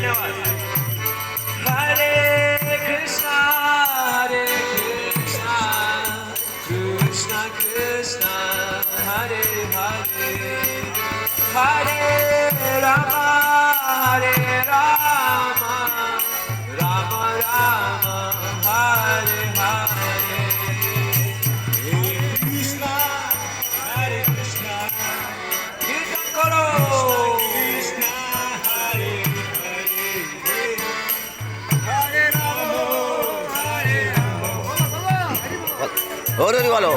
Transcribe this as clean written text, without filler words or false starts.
ধন্যবাদ। হরে কৃষ্ণ হরে কৃষ্ণ কৃষ্ণ কৃষ্ণ হরে হরে হরে রাম হরে রাম রাম রাম হরে হরে কৃষ্ণ হরে কৃষ্ণ কীর্তন করো কৃষ্ণ হরে হরে হরে রাম হরে রাম ওরে বলো